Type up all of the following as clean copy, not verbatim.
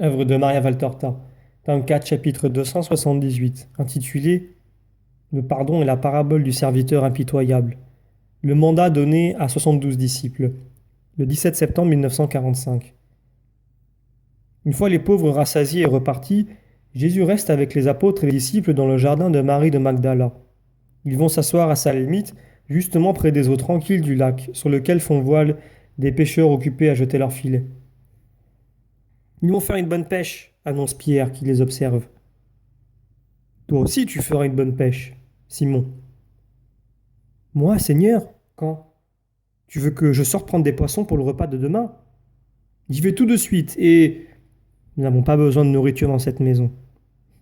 Œuvre de Maria Valtorta, tome 4, chapitre 278, intitulé Le pardon et la parabole du serviteur impitoyable. Le mandat donné à 72 disciples, le 17 septembre 1945. Une fois les pauvres rassasiés et repartis, Jésus reste avec les apôtres et les disciples dans le jardin de Marie de Magdala. Ils vont s'asseoir à sa limite, justement près des eaux tranquilles du lac, sur lequel font voile des pêcheurs occupés à jeter leurs filets. Ils vont faire une bonne pêche, annonce Pierre qui les observe. Toi aussi tu feras une bonne pêche, Simon. Moi, Seigneur, quand? Tu veux que je sorte prendre des poissons pour le repas de demain? J'y vais tout de suite et nous n'avons pas besoin de nourriture dans cette maison.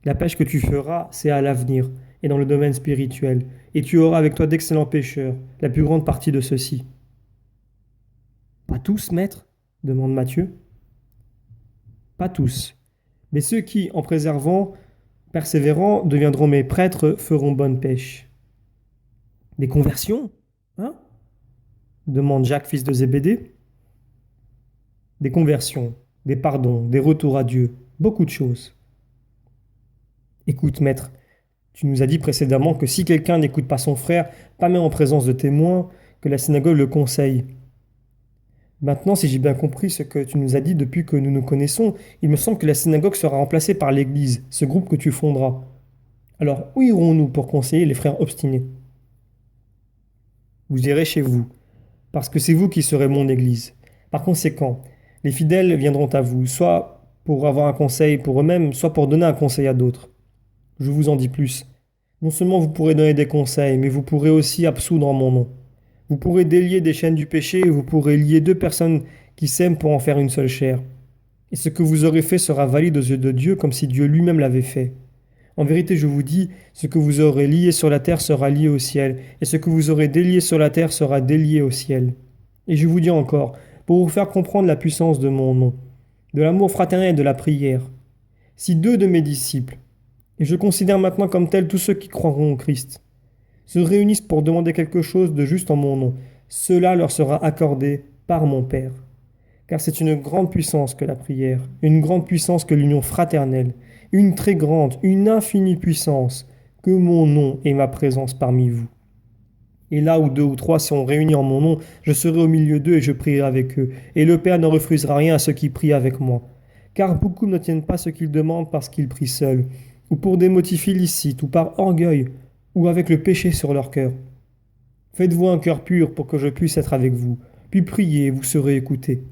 La pêche que tu feras, c'est à l'avenir et dans le domaine spirituel, et tu auras avec toi d'excellents pêcheurs, la plus grande partie de ceux-ci. Pas tous, maître? Demande Matthieu. Pas tous, mais ceux qui, en préservant, persévérant, deviendront mes prêtres, feront bonne pêche. Des conversions? Hein? Demande Jacques, fils de Zébédée. Des conversions, des pardons, des retours à Dieu, beaucoup de choses. Écoute, maître, tu nous as dit précédemment que si quelqu'un n'écoute pas son frère, pas même en présence de témoins, que la synagogue le conseille. Maintenant, si j'ai bien compris ce que tu nous as dit depuis que nous nous connaissons, il me semble que la synagogue sera remplacée par l'Église, ce groupe que tu fonderas. Alors, où irons-nous pour conseiller les frères obstinés? Vous irez chez vous, parce que c'est vous qui serez mon Église. Par conséquent, les fidèles viendront à vous, soit pour avoir un conseil pour eux-mêmes, soit pour donner un conseil à d'autres. Je vous en dis plus. Non seulement vous pourrez donner des conseils, mais vous pourrez aussi absoudre en mon nom. Vous pourrez délier des chaînes du péché et vous pourrez lier deux personnes qui s'aiment pour en faire une seule chair. Et ce que vous aurez fait sera valide aux yeux de Dieu comme si Dieu lui-même l'avait fait. En vérité, je vous dis, ce que vous aurez lié sur la terre sera lié au ciel, et ce que vous aurez délié sur la terre sera délié au ciel. Et je vous dis encore, pour vous faire comprendre la puissance de mon nom, de l'amour fraternel et de la prière, si deux de mes disciples, et je considère maintenant comme tels tous ceux qui croiront au Christ, se réunissent pour demander quelque chose de juste en mon nom, cela leur sera accordé par mon Père. Car c'est une grande puissance que la prière, une grande puissance que l'union fraternelle, une très grande, une infinie puissance que mon nom et ma présence parmi vous. Et là où deux ou trois sont réunis en mon nom, je serai au milieu d'eux et je prierai avec eux. Et le Père ne refusera rien à ceux qui prient avec moi. Car beaucoup n'obtiennent pas ce qu'ils demandent parce qu'ils prient seuls, ou pour des motifs illicites, ou par orgueil, ou avec le péché sur leur cœur. Faites-vous un cœur pur pour que je puisse être avec vous, puis priez et vous serez écoutés.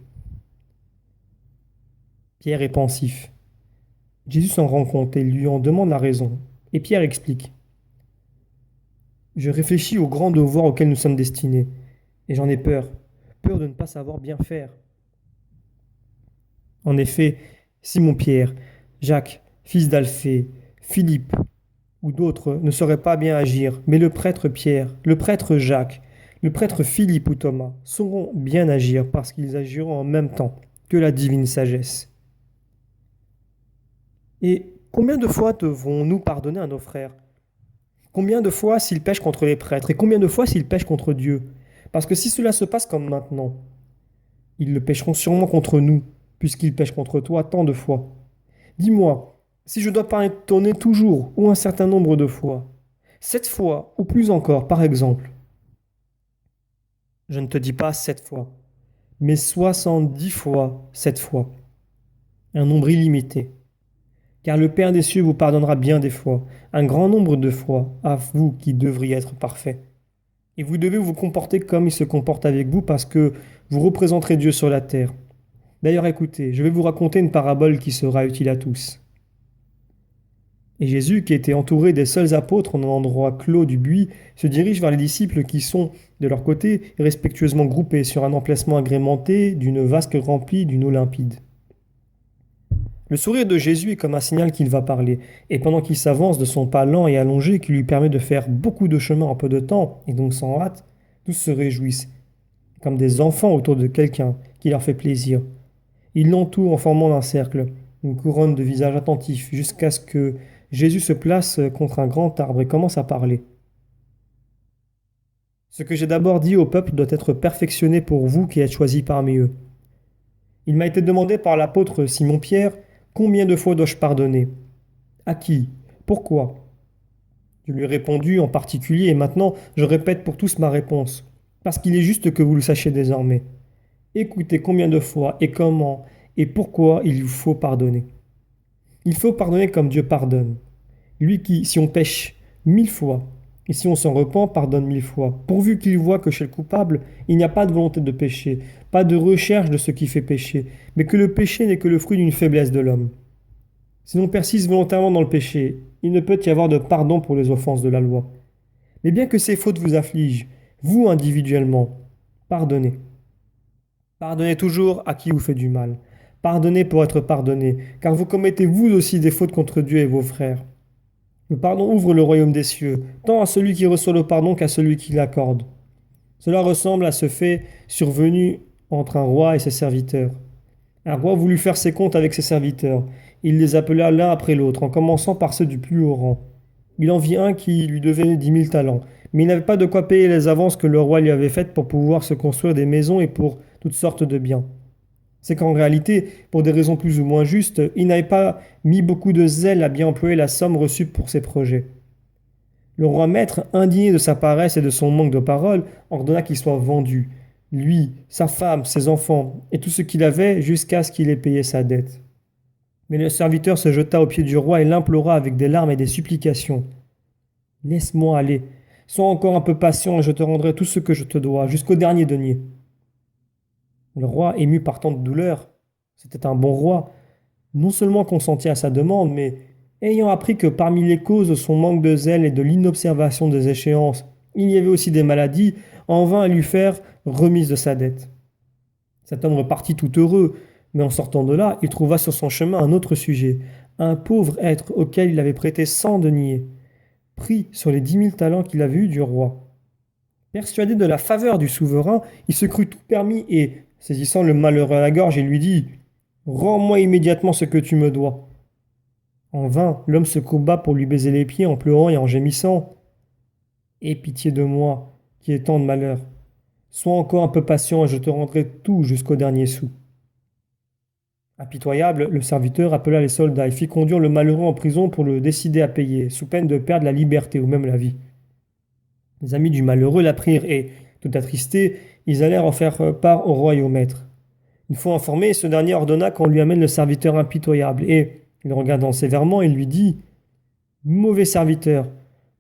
Pierre est pensif. Jésus s'en rend compte et lui en demande la raison. Et Pierre explique. Je réfléchis au grand devoir auquel nous sommes destinés, et j'en ai peur, peur de ne pas savoir bien faire. En effet, Simon-Pierre, Jacques, fils d'Alphée, Philippe ou d'autres ne sauraient pas bien agir, mais le prêtre Pierre, le prêtre Jacques, le prêtre Philippe ou Thomas sauront bien agir parce qu'ils agiront en même temps que la divine sagesse. Et combien de fois devons-nous pardonner à nos frères? Combien de fois s'ils pêchent contre les prêtres et combien de fois s'ils pêchent contre Dieu? Parce que si cela se passe comme maintenant, ils le pêcheront sûrement contre nous, puisqu'ils pêchent contre toi tant de fois. Dis-moi, si je dois pardonner toujours ou un certain nombre de fois, 7 fois ou plus encore, par exemple, je ne te dis pas 7 fois, mais 70 fois 7 fois, un nombre illimité. Car le Père des cieux vous pardonnera bien des fois, un grand nombre de fois, à vous qui devriez être parfaits. Et vous devez vous comporter comme il se comporte avec vous parce que vous représenterez Dieu sur la terre. D'ailleurs, écoutez, je vais vous raconter une parabole qui sera utile à tous. Et Jésus, qui était entouré des seuls apôtres en un endroit clos du buis, se dirige vers les disciples qui sont, de leur côté, respectueusement groupés sur un emplacement agrémenté d'une vasque remplie d'une eau limpide. Le sourire de Jésus est comme un signal qu'il va parler, et pendant qu'il s'avance de son pas lent et allongé qui lui permet de faire beaucoup de chemin en peu de temps, et donc sans hâte, tous se réjouissent, comme des enfants autour de quelqu'un qui leur fait plaisir. Ils l'entourent en formant un cercle, une couronne de visages attentifs, jusqu'à ce que Jésus se place contre un grand arbre et commence à parler. Ce que j'ai d'abord dit au peuple doit être perfectionné pour vous qui êtes choisis parmi eux. Il m'a été demandé par l'apôtre Simon-Pierre Combien de fois dois-je pardonner? À qui? Pourquoi? Je lui ai répondu en particulier et maintenant je répète pour tous ma réponse, parce qu'il est juste que vous le sachiez désormais. Écoutez combien de fois et comment et pourquoi il vous faut pardonner. Il faut pardonner comme Dieu pardonne. Lui qui, si on pêche 1000 fois, et si on s'en repent, pardonne 1000 fois, pourvu qu'il voit que chez le coupable, il n'y a pas de volonté de pécher, pas de recherche de ce qui fait pécher, mais que le péché n'est que le fruit d'une faiblesse de l'homme. Si l'on persiste volontairement dans le péché, il ne peut y avoir de pardon pour les offenses de la loi. Mais bien que ces fautes vous affligent, vous individuellement, pardonnez. Pardonnez toujours à qui vous fait du mal. Pardonnez pour être pardonné, car vous commettez vous aussi des fautes contre Dieu et vos frères. Le pardon ouvre le royaume des cieux, tant à celui qui reçoit le pardon qu'à celui qui l'accorde. Cela ressemble à ce fait survenu entre un roi et ses serviteurs. Un roi voulut faire ses comptes avec ses serviteurs. Il les appela l'un après l'autre, en commençant par ceux du plus haut rang. Il en vit un qui lui devait 10 000 talents, mais il n'avait pas de quoi payer les avances que le roi lui avait faites pour pouvoir se construire des maisons et pour toutes sortes de biens. C'est qu'en réalité, pour des raisons plus ou moins justes, il n'avait pas mis beaucoup de zèle à bien employer la somme reçue pour ses projets. Le roi maître, indigné de sa paresse et de son manque de parole, ordonna qu'il soit vendu, lui, sa femme, ses enfants, et tout ce qu'il avait, jusqu'à ce qu'il ait payé sa dette. Mais le serviteur se jeta aux pieds du roi et l'implora avec des larmes et des supplications. Laisse-moi aller, sois encore un peu patient et je te rendrai tout ce que je te dois, jusqu'au dernier denier. Le roi, ému par tant de douleur, c'était un bon roi, non seulement consentit à sa demande, mais ayant appris que parmi les causes de son manque de zèle et de l'inobservation des échéances, il y avait aussi des maladies, en vint à lui faire remise de sa dette. Cet homme repartit tout heureux, mais en sortant de là, il trouva sur son chemin un autre sujet, un pauvre être auquel il avait prêté 100 deniers, pris sur les 10 000 talents qu'il avait eus du roi. Persuadé de la faveur du souverain, il se crut tout permis et, saisissant le malheureux à la gorge, il lui dit « Rends-moi immédiatement ce que tu me dois. » En vain, l'homme se courba pour lui baiser les pieds en pleurant et en gémissant. « Aie pitié de moi, qui ai tant de malheur. Sois encore un peu patient et je te rendrai tout jusqu'au dernier sou. » Impitoyable, le serviteur appela les soldats et fit conduire le malheureux en prison pour le décider à payer, sous peine de perdre la liberté ou même la vie. Les amis du malheureux l'apprirent et, tout attristés, ils allèrent en faire part au roi et au maître. Une fois informé, ce dernier ordonna qu'on lui amène le serviteur impitoyable et, le regardant sévèrement, il lui dit « Mauvais serviteur,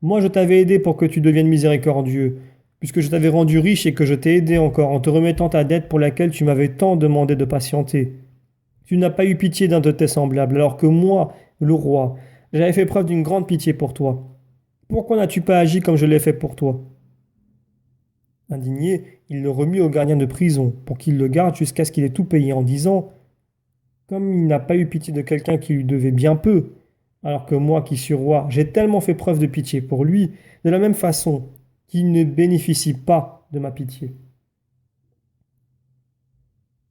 moi je t'avais aidé pour que tu deviennes miséricordieux, puisque je t'avais rendu riche et que je t'ai aidé encore en te remettant ta dette pour laquelle tu m'avais tant demandé de patienter. Tu n'as pas eu pitié d'un de tes semblables, alors que moi, le roi, j'avais fait preuve d'une grande pitié pour toi. Pourquoi n'as-tu pas agi comme je l'ai fait pour toi ?» Indigné, il le remit au gardien de prison pour qu'il le garde jusqu'à ce qu'il ait tout payé en disant « Comme il n'a pas eu pitié de quelqu'un qui lui devait bien peu, alors que moi qui suis roi, j'ai tellement fait preuve de pitié pour lui, de la même façon qu'il ne bénéficie pas de ma pitié.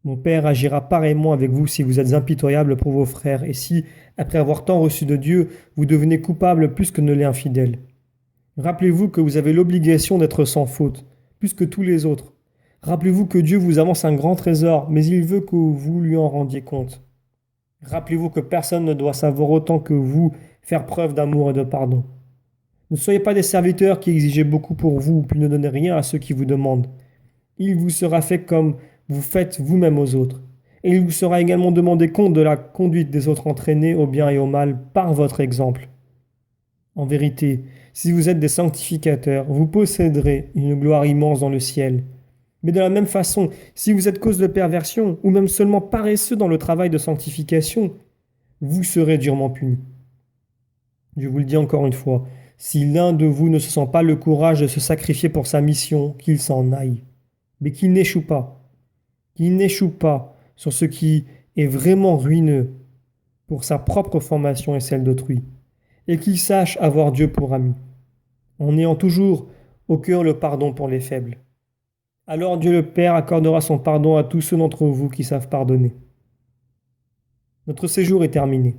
Mon Père agira pareillement avec vous si vous êtes impitoyable pour vos frères et si, après avoir tant reçu de Dieu, vous devenez coupable plus que ne l'est infidèle. Rappelez-vous que vous avez l'obligation d'être sans faute, plus que tous les autres. Rappelez-vous que Dieu vous avance un grand trésor, mais il veut que vous lui en rendiez compte. Rappelez-vous que personne ne doit savoir autant que vous faire preuve d'amour et de pardon. Ne soyez pas des serviteurs qui exigez beaucoup pour vous, puis ne donnez rien à ceux qui vous demandent. Il vous sera fait comme vous faites vous-même aux autres. Et il vous sera également demandé compte de la conduite des autres entraînés au bien et au mal par votre exemple. En vérité, si vous êtes des sanctificateurs, vous posséderez une gloire immense dans le ciel. Mais de la même façon, si vous êtes cause de perversion, ou même seulement paresseux dans le travail de sanctification, vous serez durement punis. Je vous le dis encore une fois, si l'un de vous ne se sent pas le courage de se sacrifier pour sa mission, qu'il s'en aille. Mais qu'il n'échoue pas. Qu'il n'échoue pas sur ce qui est vraiment ruineux pour sa propre formation et celle d'autrui. Et qu'il sache avoir Dieu pour ami, en ayant toujours au cœur le pardon pour les faibles. Alors Dieu le Père accordera son pardon à tous ceux d'entre vous qui savent pardonner. Notre séjour est terminé.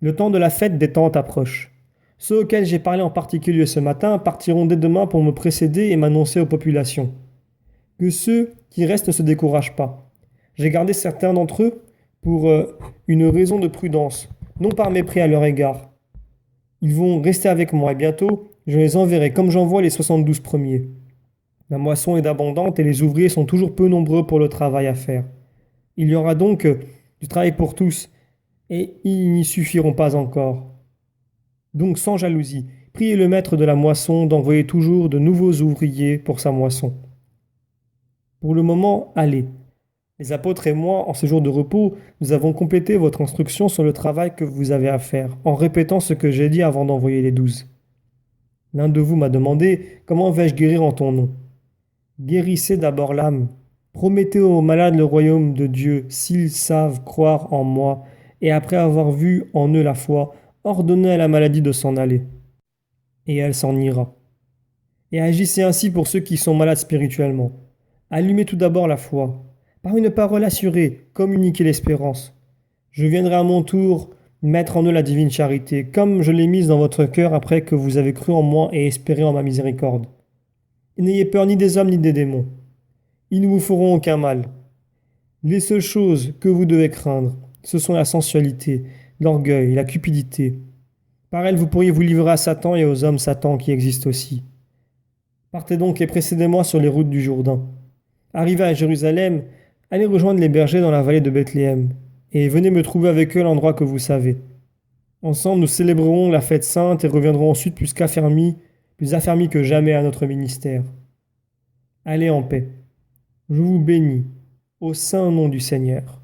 Le temps de la fête des tentes approche. Ceux auxquels j'ai parlé en particulier ce matin partiront dès demain pour me précéder et m'annoncer aux populations. Que ceux qui restent ne se découragent pas. J'ai gardé certains d'entre eux pour une raison de prudence, non par mépris à leur égard. Ils vont rester avec moi et bientôt, je les enverrai comme j'envoie les 72 premiers. La moisson est abondante et les ouvriers sont toujours peu nombreux pour le travail à faire. Il y aura donc du travail pour tous et ils n'y suffiront pas encore. Donc sans jalousie, priez le maître de la moisson d'envoyer toujours de nouveaux ouvriers pour sa moisson. Pour le moment, allez. Les apôtres et moi, en ce jour de repos, nous avons complété votre instruction sur le travail que vous avez à faire, en répétant ce que j'ai dit avant d'envoyer les 12. L'un de vous m'a demandé, comment vais-je guérir en ton nom? Guérissez d'abord l'âme. Promettez aux malades le royaume de Dieu s'ils savent croire en moi, et après avoir vu en eux la foi, ordonnez à la maladie de s'en aller. Et elle s'en ira. Et agissez ainsi pour ceux qui sont malades spirituellement. Allumez tout d'abord la foi. Par une parole assurée, communiquez l'espérance. Je viendrai à mon tour mettre en eux la divine charité, comme je l'ai mise dans votre cœur après que vous avez cru en moi et espéré en ma miséricorde. Et n'ayez peur ni des hommes ni des démons. Ils ne vous feront aucun mal. Les seules choses que vous devez craindre, ce sont la sensualité, l'orgueil, la cupidité. Par elles, vous pourriez vous livrer à Satan et aux hommes Satan qui existent aussi. Partez donc et précédez-moi sur les routes du Jourdain. Arrivez à Jérusalem, allez rejoindre les bergers dans la vallée de Bethléem, et venez me trouver avec eux à l'endroit que vous savez. Ensemble, nous célébrerons la fête sainte et reviendrons ensuite plus affermis que jamais à notre ministère. Allez en paix. Je vous bénis, au saint nom du Seigneur.